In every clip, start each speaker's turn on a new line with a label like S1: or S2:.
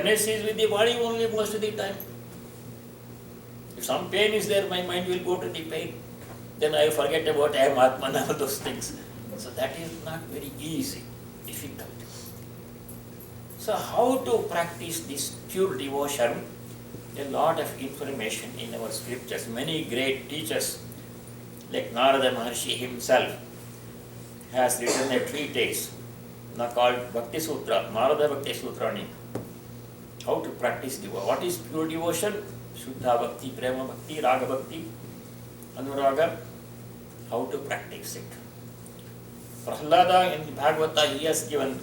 S1: oneness is with the body only most of the time. If some pain is there, my mind will go to the pain. Then I forget about I am Atman and all those things. So that is not very easy, difficult. So how to practice this pure devotion? A lot of information in our scriptures. Many great teachers, like Narada Maharshi himself, has written a treatise now called Bhakti Sutra, Narada Bhakti Sutrani. How to practice devotion. What is pure devotion? Shuddha Bhakti, Prema Bhakti, Raga Bhakti, Anuraga. How to practice it. Prahlada in Bhagavata, he has given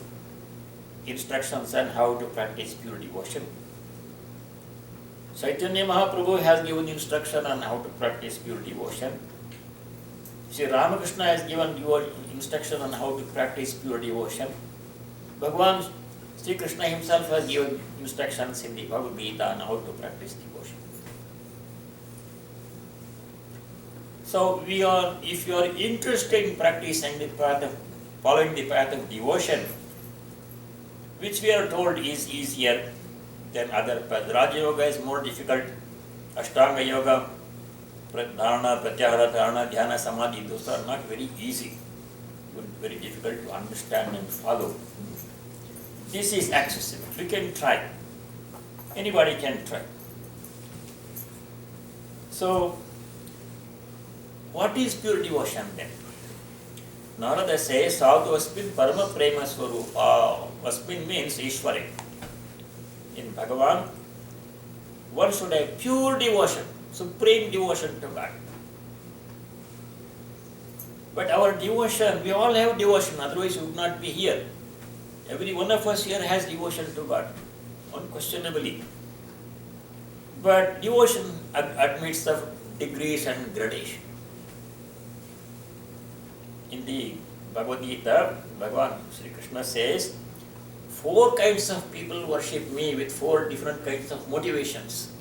S1: instructions on how to practice pure devotion. Chaitanya Mahaprabhu has given instruction on how to practice pure devotion. Sri Ramakrishna has given instruction on how to practice pure devotion. Bhagavan Sri Krishna himself has given instructions in the Bhagavad Gita on how to practice devotion. So if you are interested in practicing the path of, following the path of devotion, which we are told is easier than other paths. Raja Yoga is more difficult. Ashtanga Yoga, Dharana, Pratyahara, Dharana, Dhyana, Samadhi, those are not very easy. Very difficult to understand and follow. This is accessible. We can try. Anybody can try. So, what is pure devotion then? Narada says, Sadhu Asmin Parama Prema Swarupa. Asmin means Ishwari. In Bhagavan, one should have pure devotion, supreme devotion to God. But our devotion, we all have devotion, otherwise we would not be here. Every one of us here has devotion to God, unquestionably. But devotion admits of degrees and gradation. In the Bhagavad Gita, Bhagavan Sri Krishna says, 4 kinds of people worship me with 4 different kinds of motivations.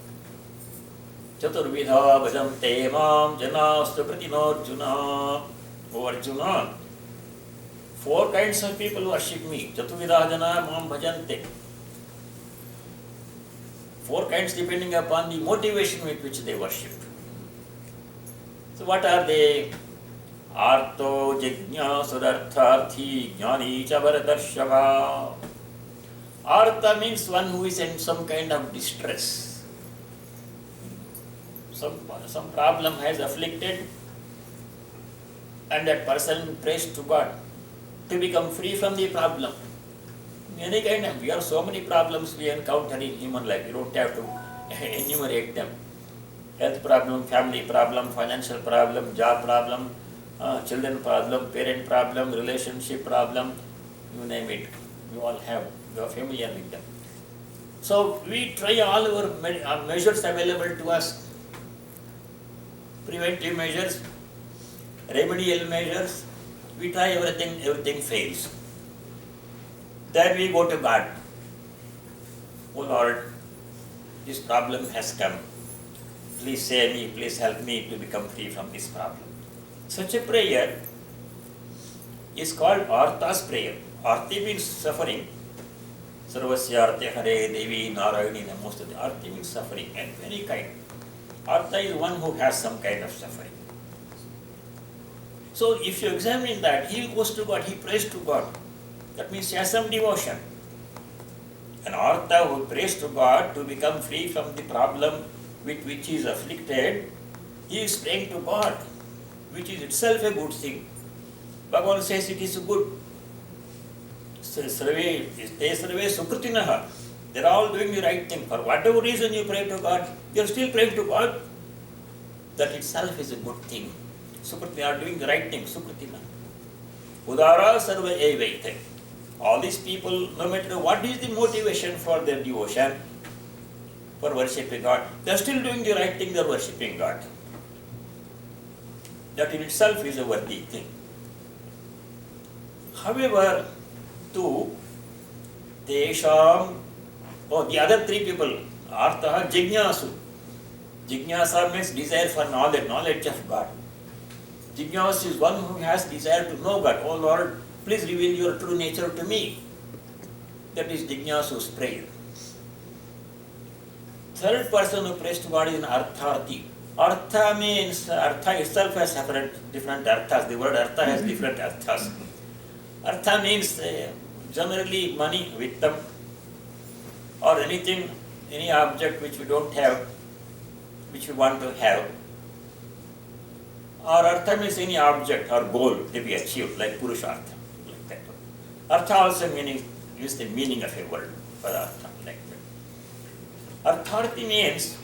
S1: Chaturvidha bhajante mam janastu pratinarjuna. O Arjuna, 4 kinds of people worship me. Chaturvidha jana mam bhajante. 4 kinds depending upon the motivation with which they worship. So what are they? Arto jignya sudartharthi jnani chavardarshava. Artha means one who is in some kind of distress. Some problem has afflicted, and that person prays to God to become free from the problem. Any kind of, we have so many problems we encounter in human life. We don't have to enumerate them. Health problem, family problem, financial problem, job problem, children problem, parent problem, relationship problem, you name it. We all have. We are familiar with them. So we try all our measures available to us. Preventive measures, remedial measures. We try everything fails. Then we go to God. Oh Lord, this problem has come. Please save me, please help me to become free from this problem. Such a prayer is called Artha's prayer. Arthi means suffering. Sarvasya Arte Hare Devi Narayani Namostute. Arthi means suffering and any kind. Artha is one who has some kind of suffering. So if you examine that, he goes to God, he prays to God. That means he has some devotion. An Artha who prays to God to become free from the problem with which he is afflicted, he is praying to God, which is itself a good thing. Bhagavan says it is good. Sarve Sukritinaha. They are all doing the right thing. For whatever reason you pray to God, you are still praying to God. That itself is a good thing. Sukritina are doing the right thing. Sukritina. Udara Sarva Evaite. All these people, no matter what is the motivation for their devotion, for worshipping God, they are still doing the right thing, they are worshipping God. That in itself is a worthy thing. However, the other 3 people, Artha Jignasu. Jignasa means desire for knowledge of God. Jignasu is one who has desire to know God. Oh Lord, please reveal your true nature to me. That is Jignasu's prayer. third person who prays to God is an artharthi. Artha means, artha itself has different arthas. The word artha has different arthas. Artha means generally money, vittam, or anything, any object which we don't have, which we want to have. Or artha means any object or goal to be achieved, like purushartha, like that. Artha also is the meaning of a word for artha, like that. Artharthi means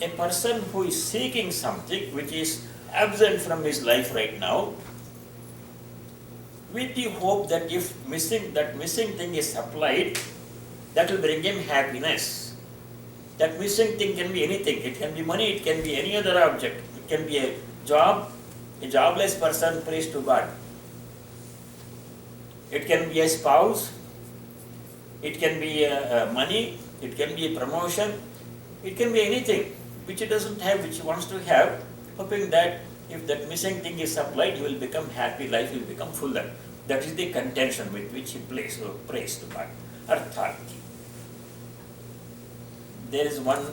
S1: a person who is seeking something which is absent from his life right now, with the hope that if that missing thing is supplied, that will bring him happiness. That missing thing can be anything. It can be money, it can be any other object. It can be a job. A jobless person prays to God. It can be a spouse. It can be money. It can be a promotion. It can be anything which he doesn't have, which he wants to have, hoping that if that missing thing is supplied, he will become happy, life will become fuller. That is the contention with which he prays to God. Artharthi. There is one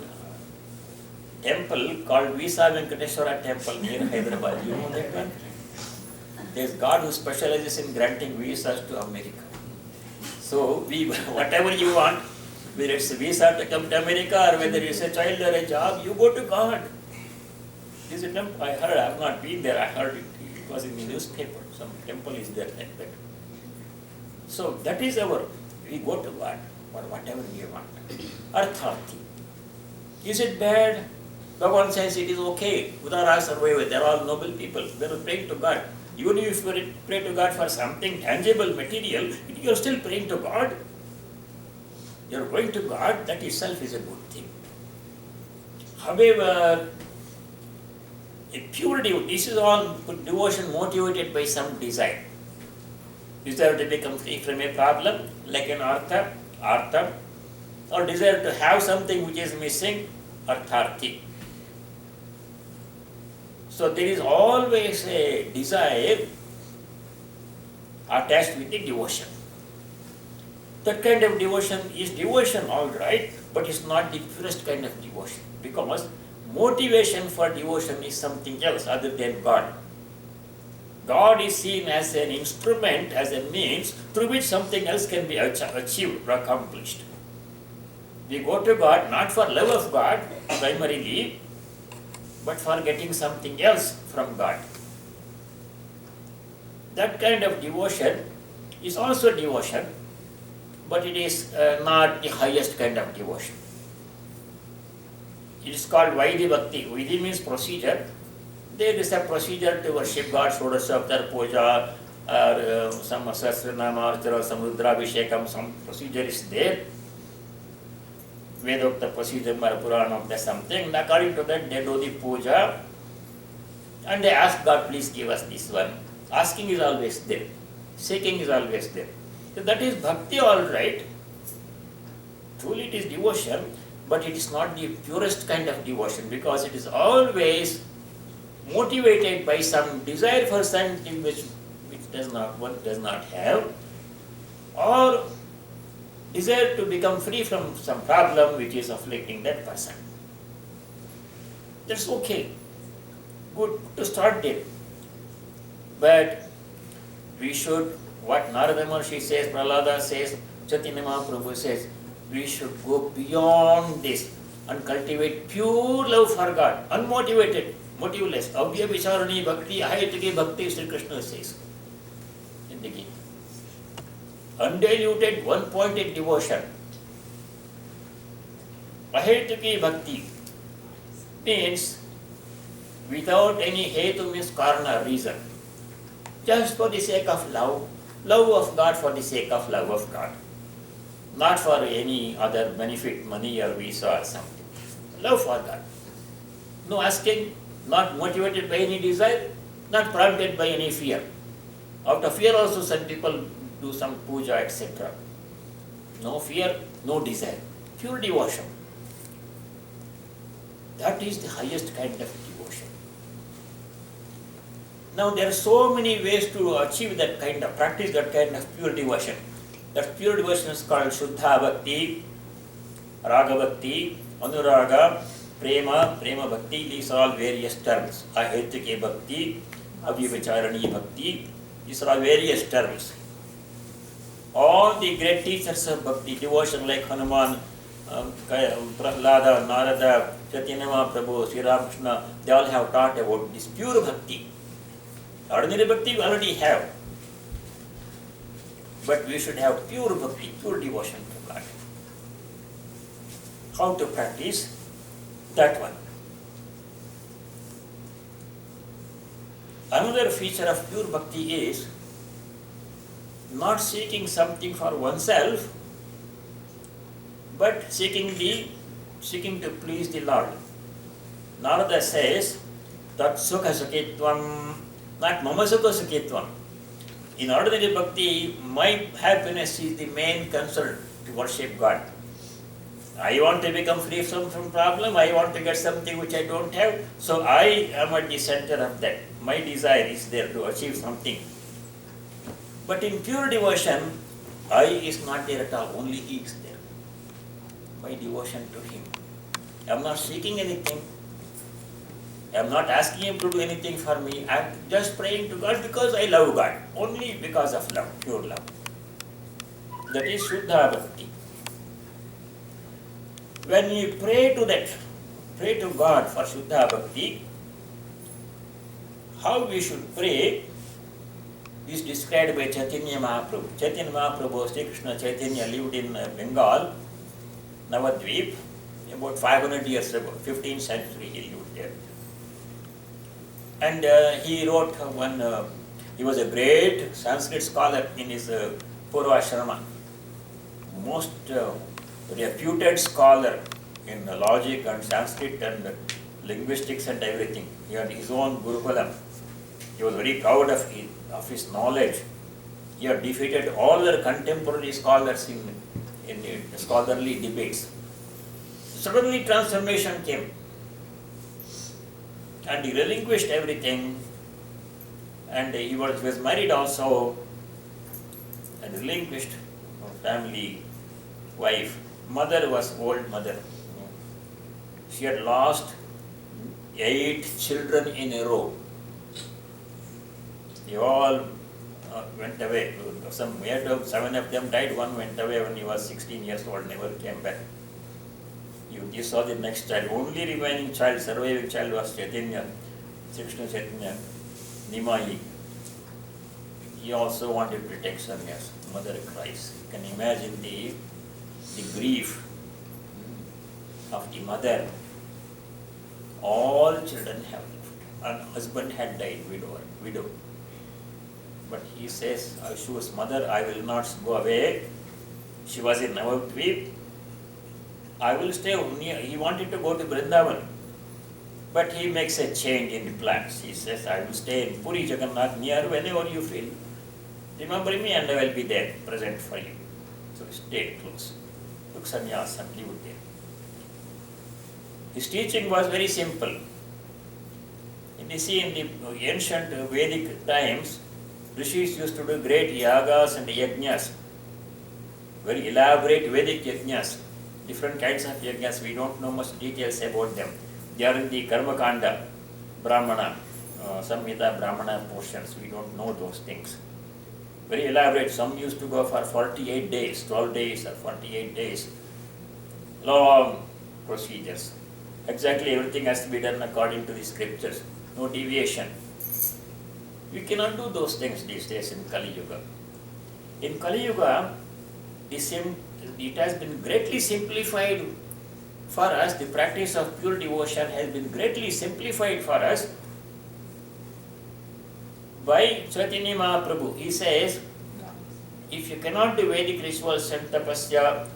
S1: temple called Visa Venkateshwara temple near Hyderabad. You know that one? There is God who specializes in granting visas to America. So, whatever you want, whether it's a visa to come to America or whether it's a child or a job, you go to God. This is a temple. I heard, I have not been there, I heard it was in the newspaper. Some temple is there like that. So that is we go to God for whatever we want. Artharthi. Is it bad? Bhagavan says it is okay. Udara Sarvaiva, they are all noble people. They are praying to God. Even if you pray to God for something tangible, material, you are still praying to God. You are going to God, that itself is a good thing. However, a pure devotion, this is all devotion motivated by some desire. Desire to become free from a problem, like an artha, or desire to have something which is missing, artharthi. So there is always a desire attached with the devotion. That kind of devotion is devotion, all right, but it's not the purest kind of devotion, because motivation for devotion is something else other than God. God is seen as an instrument, as a means through which something else can be achieved or accomplished. We go to God not for love of God primarily, but for getting something else from God. That kind of devotion is also devotion, but it is not the highest kind of devotion. It is called Vaidhi Bhakti. Vaidhi means procedure. There is a procedure to worship God, Shodasavtar Puja, or some Sahasranama, or some Rudrabhishekam, some procedure is there. Vedokta procedure, Purana, there's something. And according to that, they do the puja and they ask God, please give us this one. Asking is always there. Seeking is always there. So that is bhakti, all right. Truly it is devotion, but it is not the purest kind of devotion, because it is always motivated by some desire for something which one does not have, or desire to become free from some problem which is afflicting that person. That's okay. Good to start there. But we should, what Narada Maharshi says, Prahlada says, Chaitanya Mahaprabhu says, we should go beyond this and cultivate pure love for God, unmotivated, motiveless. Avya Vicharani Bhakti, Ahayataki Bhakti, Sri Krishna says in the Gita. Undiluted, one-pointed devotion. Ahayataki Bhakti means without any hetu, means karana, reason. Just for the sake of love. Love of God for the sake of love of God. Not for any other benefit, money or visa or something. Love for God. No asking, not motivated by any desire, not prompted by any fear. Out of fear also some people do some puja, etc. No fear, no desire. Pure devotion. That is the highest kind of devotion. Now there are so many ways to achieve that kind of, practice that kind of pure devotion. That pure devotion is called Shuddha Bhakti, Raga Bhakti, Anuraga, Prema, Prema Bhakti, these are all various terms. Ahetike Bhakti, Abhivacharani Bhakti, these are all various terms. All the great teachers of Bhakti, devotion like Hanuman, Prahlada, Narada, Chaitanya Mahaprabhu, Sri Ramakrishna, they all have taught about this pure Bhakti. Ordinary Bhakti we already have. But we should have pure Bhakti, pure devotion to God. How to practice that one? Another feature of pure Bhakti is not seeking something for oneself, but seeking to please the Lord. Narada says, Tat Sukha Sakitvam, not Mama Sukha Sakitvam. In ordinary Bhakti, my happiness is the main concern to worship God. I want to become free from problem, I want to get something which I don't have, so I am at the center of that. My desire is there to achieve something. But in pure devotion, I is not there at all, only He is there. My devotion to Him. I am not seeking anything. I am not asking Him to do anything for me. I am just praying to God because I love God. Only because of love, pure love. That is Shuddha Bhakti. When you pray to God for Shuddha Bhakti, how we should pray is described by Chaitanya Mahaprabhu. Chaitanya Mahaprabhu, Sri Krishna Chaitanya lived in Bengal, Navadvip, about 500 years ago, 15th century he lived there. And he wrote he was a great Sanskrit scholar in his Purvashrama. Most reputed scholar in logic and Sanskrit and linguistics and everything. He had his own Gurukulam. He was very proud of his knowledge. He had defeated all the contemporary scholars in scholarly debates. Suddenly transformation came. And he relinquished everything. And he was married also. And relinquished family, wife. Mother was old mother. She had lost 8 children in a row. They all went away. 7 of them died. One went away when he was 16 years old, never came back. You saw the next child. Only remaining child, surviving child was Chaitanya, Krishna Chaitanya, Nimai. He also wanted protection, yes. Mother cries. You can imagine the grief of the mother. All children have left. And husband had died, widow. But he says, Ashu's mother, I will not go away. She was in Navadvip. I will stay near. He wanted to go to Vrindavan. But he makes a change in the plans. He says, I will stay in Puri Jagannath near whenever you feel. Remember me and I will be there, present for you. So he stayed close. Took sannyas and lived there. His teaching was very simple. And you see, in the ancient Vedic times, Rishis used to do great yagas and yajnas, very elaborate Vedic yajnas, different kinds of yajnas. We don't know much details about them. They are in the Karma Kanda, Brahmana, Samhita Brahmana portions. We don't know those things. Very elaborate. Some used to go for 48 days, 12 days or 48 days. Long procedures. Exactly everything has to be done according to the scriptures. No deviation. We cannot do those things these days in Kali Yuga. In Kali Yuga, it has been greatly simplified for us. The practice of pure devotion has been greatly simplified for us by Chaitanya Mahaprabhu. He says, if you cannot do Vedic rituals and tapasya,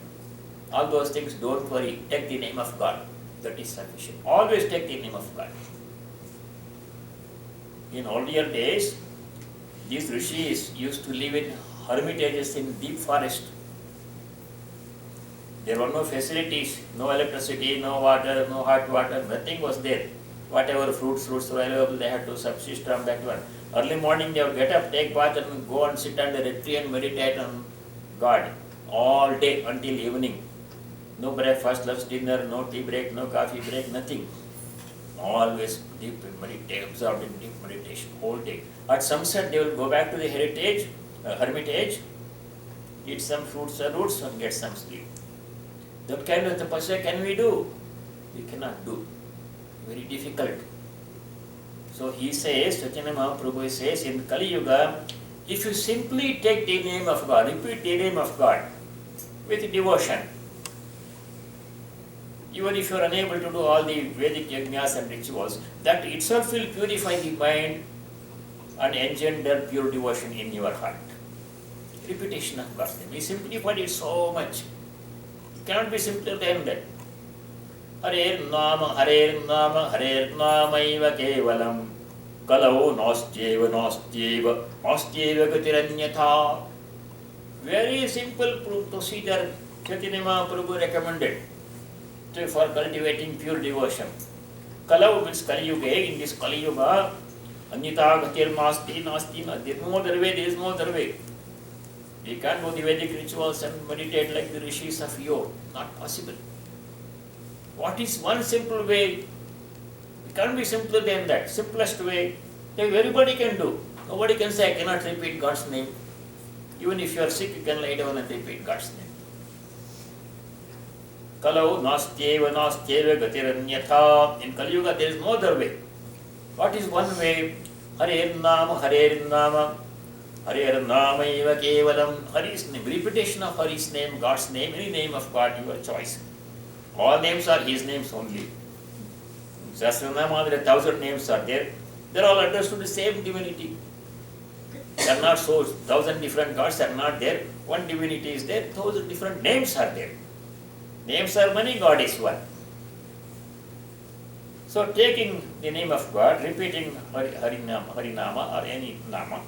S1: all those things, don't worry. Take the name of God. That is sufficient. Always take the name of God. In earlier days, these rishis used to live in hermitages in deep forest. There were no facilities, no electricity, no water, no hot water, nothing was there. Whatever fruits were available, they had to subsist on that one. Early morning they would get up, take bath and go and sit under a tree and meditate on God all day until evening. No breakfast, lunch, dinner, no tea break, no coffee break, nothing. Always deep meditation, absorbed in deep meditation whole day. At sunset, they will go back to the hermitage, eat some fruits and roots, and get some sleep. That kind of tapasya can we do? We cannot do. Very difficult. So he says, Chaitanya Mahaprabhu says, in Kali Yuga, if you simply take the name of God, repeat the name of God with devotion, even if you are unable to do all the Vedic yajnas and rituals, that itself will purify the mind and engender pure devotion in your heart. Repetition of God's name. He simplified it so much. It cannot be simpler than that. Harer Nama, Harer Nama, Harer Nama eva kevalam. Kalau nastyeva, nastyeva, nastyeva gatiranyatha. Very simple procedure Chaitanya Mahaprabhu recommended for cultivating pure devotion. Kalau means Kali Yuga. In this Kali Yuga, Anyata gatir nasti, nasti, there is no other way, there is no other way. We can't do the Vedic rituals and meditate like the rishis of yore. Not possible. What is one simple way? It can't be simpler than that. Simplest way that everybody can do. Nobody can say, I cannot repeat God's name. Even if you are sick, you can lie down and repeat God's name. Kalau nastyeva, nastyeva gatiranyatha. In Kali Yuga, there is no other way. What is one way? Harer Nama, Harer Nama. Harer Nama eva kevalam. Hari's name. Repetition of Hari's name, God's name, any name of God, your choice. All names are His names only. Sahasranama, there are 1,000 names are there. They are all addressed to the same divinity. They are not so 1,000 different gods are not there. One divinity is there, 1,000 different names are there. Names are many, God is one. So taking the name of God, repeating Harinama or any Nama,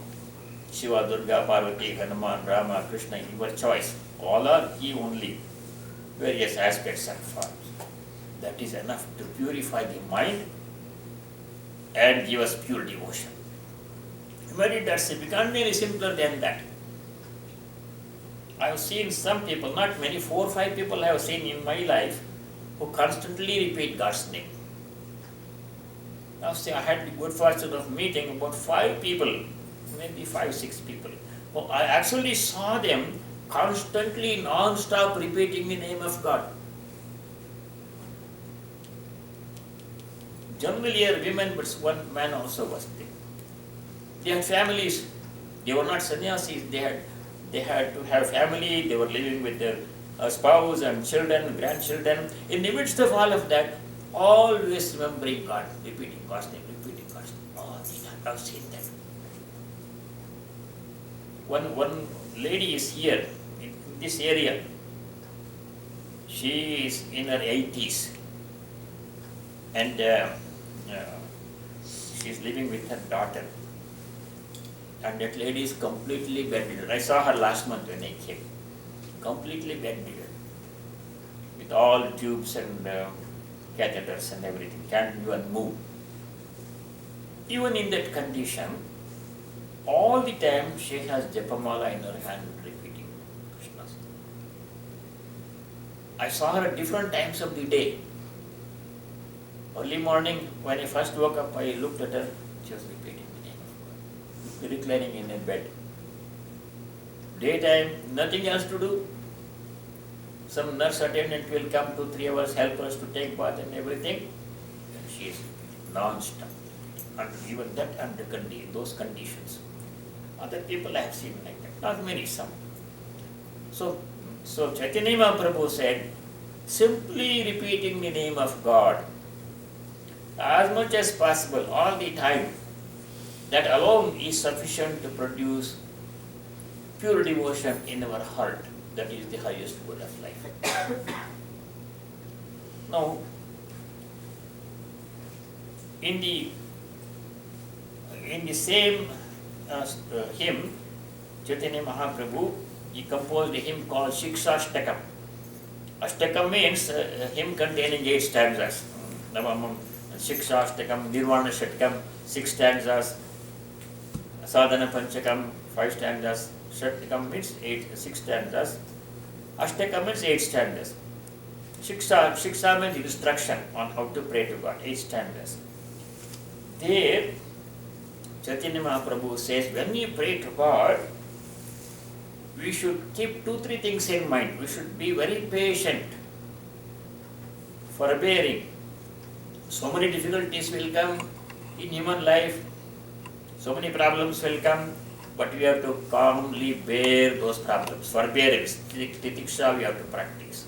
S1: Shiva, Durga, Parvati, Hanuman, Rama, Krishna, your choice. All are He only. Various aspects and forms. That is enough to purify the mind and give us pure devotion. Meditation, we can't be any simpler than that. I have seen some people, not many, 4 or 5 people I have seen in my life who constantly repeat God's name. Now say I had the good fortune of meeting about 5 people, maybe 5, 6 people. I actually saw them constantly, non-stop repeating the name of God. Generally are women, but one man also was there. They had families. They were not sannyasis. They had to have family. They were living with their spouse and children, grandchildren. In the midst of all of that, always remembering God, repeating God's name, repeating God's name. Oh, I have seen that. One lady is here in this area. She is in her 80s, and she is living with her daughter. And that lady is completely bedridden. I saw her last month when I came. Completely bedridden, with all tubes and catheters and everything. Can't even move. Even in that condition, all the time she has Japamala in her hand repeating Krishna's name. I saw her at different times of the day. Early morning, when I first woke up, I looked at her, she was repeating the name of God, reclining in a bed. Daytime, nothing else to do. Some nurse attendant will come 2-3 hours, help us to take bath and everything. And she is non-stop. And even that under those conditions. Other people I have seen like that, not many, some. So Chaitanya Mahaprabhu said, simply repeating the name of God as much as possible, all the time, that alone is sufficient to produce pure devotion in our heart. That is the highest good of life. Now, in the same hymn, Chaitanya Mahaprabhu, he composed a hymn called Shikshashtakam. Ashtakam means hymn containing 8 stanzas. Navamam, Shikshashtakam, Nirvana Shatkam, 6 stanzas. Sadhana Panchakam, 5 stanzas. Shatkam means 6 stanzas. Ashtakam means 8 stanzas. Shiksha means instruction on how to pray to God, 8 stanzas. There, Chaitanya Mahaprabhu says, when we pray to God, we should keep 2-3 things in mind. We should be very patient, forbearing. So many difficulties will come in human life, so many problems will come, but we have to calmly bear those problems. Forbearance, titiksha we have to practice.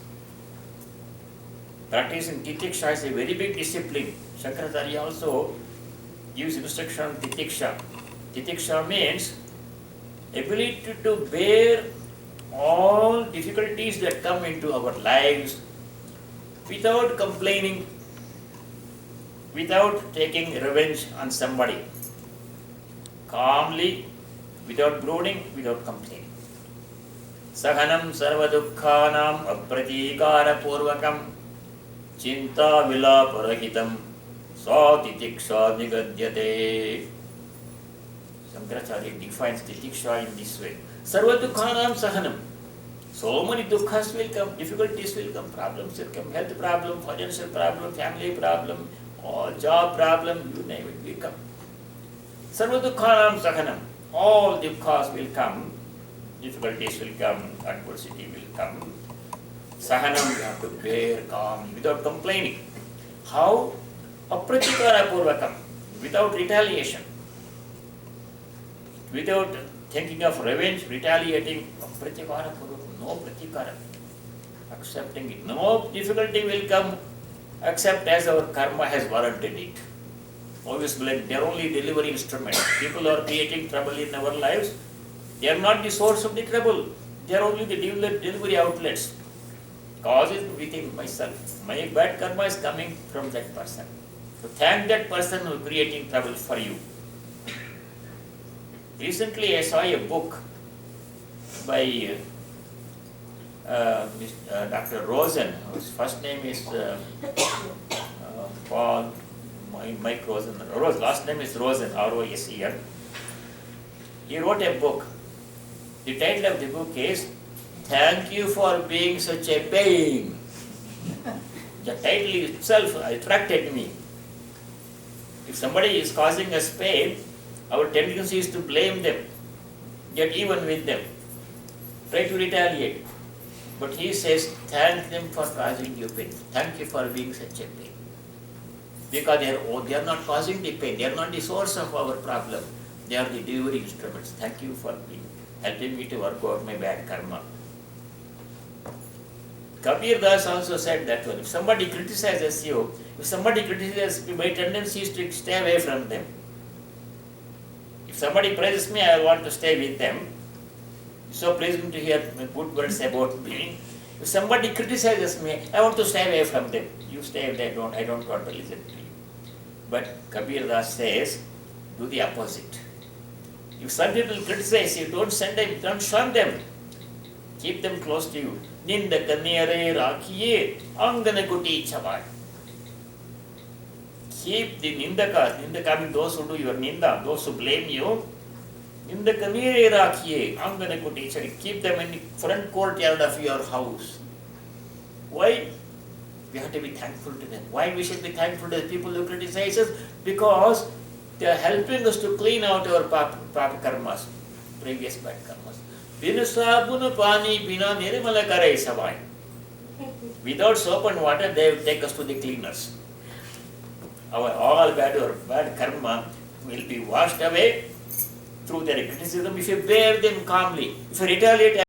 S1: Practicing titiksha is a very big discipline. Shankaracharya also gives instruction on titiksha. Titiksha means ability to bear all difficulties that come into our lives without complaining, without taking revenge on somebody. Calmly, without brooding, without complaining. Sahanam sarva dukkhanam apratikara purvakam chinta vilaparahitam satitiksha nigadyate. Shankaracharya defines titiksha in this way. Sarva dukkhanam sahanam. So many dukkhas will come, difficulties will come, problems will come, health problem, financial problem, family problem, or job problem, you name it, will come. Sarva dukkhanam sahanam. All dukkhas will come, difficulties will come, adversity will come. Sahanam you have to bear calmly, without complaining. How? Apratikara purvakam, without retaliation, without thinking of revenge, retaliating. Apratikara purvakam, no pratikara. Accepting it. No difficulty will come except as our karma has warranted it. Always blame, they are only delivery instruments. People are creating trouble in our lives. They are not the source of the trouble. They are only the delivery outlets. Cause is within myself. My bad karma is coming from that person. So thank that person who is creating trouble for you. Recently I saw a book by Dr. Rosen, whose first name is Paul Mike Rosen. Last name is Rosen, R-O-S-E-N. He wrote a book. The title of the book is Thank You for Being Such a Pain. The title itself attracted me. If somebody is causing us pain, our tendency is to blame them, get even with them, try to retaliate. But he says, thank them for causing you pain. Thank you for being such a pain. Because they are not causing the pain, they are not the source of our problem. They are the delivery instruments. Thank you for helping me to work out my bad karma. Kabir Das also said that one. If somebody criticizes you, my tendency is to stay away from them. If somebody praises me, I want to stay with them. It's so pleasing to hear good words about me. If somebody criticizes me, I want to stay away from them. You stay there, I don't want to listen to you. But Kabir Das says, do the opposite. If some people criticize you, don't shun them. Keep them close to you. Ninda kaniyare rakhiye angana kuti chavai. Keep the nindaka means those who do your ninda, those who blame you. Ninda kaniyare rakhiye angana kuti chavai. Keep them in the front courtyard of your house. Why? We have to be thankful to them. Why we should be thankful to the people who criticize us? Because they are helping us to clean out our papa karmas, previous bad karmas. Bina sabuna pani bina nirmala karai savai. Without soap and water, they will take us to the cleaners. Our all bad karma will be washed away through their criticism if you bear them calmly. If you retaliate